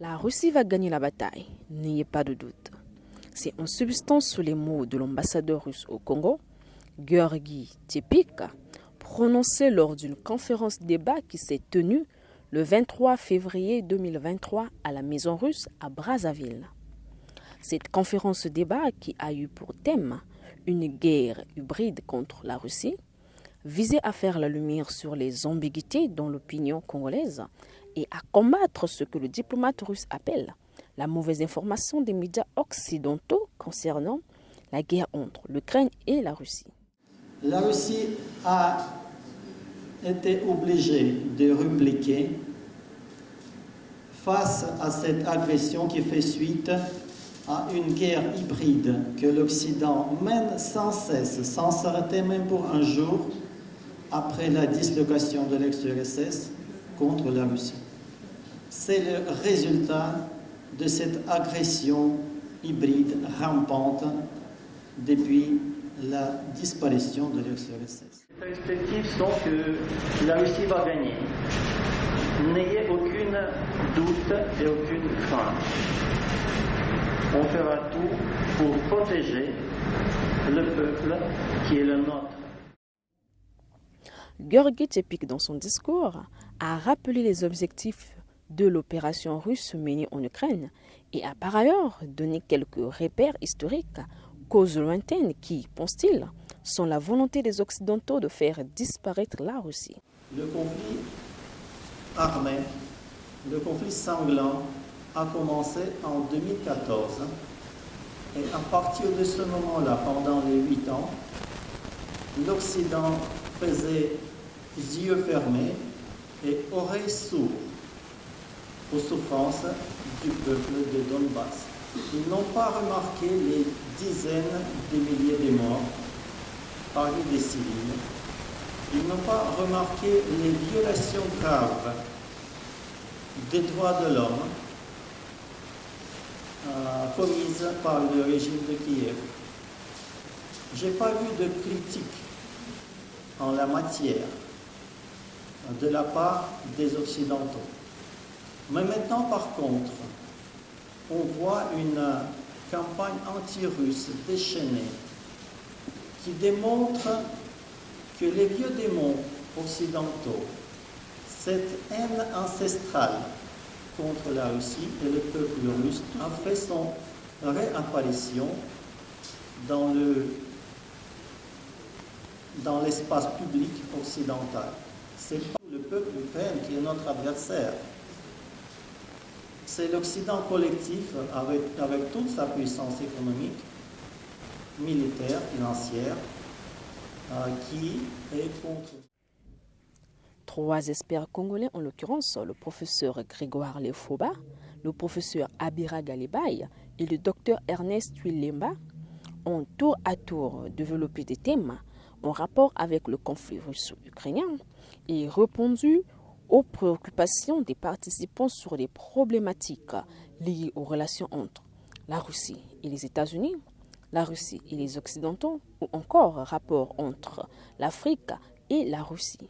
La Russie va gagner la bataille, n'ayez pas de doute. C'est en substance sous les mots de l'ambassadeur russe au Congo, Georgi Tepik, prononcé lors d'une conférence débat qui s'est tenue le 23 février 2023 à la Maison Russe à Brazzaville. Cette conférence débat qui a eu pour thème une guerre hybride contre la Russie visait à faire la lumière sur les ambiguïtés dans l'opinion congolaise et à combattre ce que le diplomate russe appelle la mauvaise information des médias occidentaux concernant la guerre entre l'Ukraine et la Russie. La Russie a été obligée de répliquer face à cette agression qui fait suite à une guerre hybride que l'Occident mène sans cesse, sans s'arrêter même pour un jour, après la dislocation de l'ex-URSS contre la Russie. C'est le résultat de cette agression hybride rampante depuis la disparition de l'ex-URSS. Les perspectives sont que la Russie va gagner. N'ayez aucun doute et aucune crainte. On fera tout pour protéger le peuple qui est le nôtre. Georgi Tepik, dans son discours, a rappelé les objectifs de l'opération russe menée en Ukraine et a par ailleurs donné quelques repères historiques, causes lointaines qui, pense-t-il, sont la volonté des Occidentaux de faire disparaître la Russie. Le conflit armé, le conflit sanglant a commencé en 2014 et à partir de ce moment-là, pendant les 8 ans, l'Occident faisait yeux fermés et oreilles sourdes aux souffrances du peuple de Donbass. Ils n'ont pas remarqué les dizaines de milliers de morts parmi des civils. Ils n'ont pas remarqué les violations graves des droits de l'homme commises par le régime de Kiev. Je n'ai pas vu de critique en la matière de la part des Occidentaux. Mais maintenant, par contre, on voit une campagne anti-russe déchaînée qui démontre que les vieux démons occidentaux, cette haine ancestrale contre la Russie et le peuple russe, a fait son réapparition dans l'espace public occidental. C'est pas le peuple ukrainien qui est notre adversaire. C'est l'Occident collectif avec toute sa puissance économique, militaire, financière, qui est contre. 3 experts congolais, en l'occurrence le professeur Grégoire Lefoba, le professeur Abira Galibay et le docteur Ernest Twilemba, ont tour à tour développé des thèmes en rapport avec le conflit russo-ukrainien et répondu aux préoccupations des participants sur les problématiques liées aux relations entre la Russie et les États-Unis, la Russie et les Occidentaux, ou encore rapport entre l'Afrique et la Russie.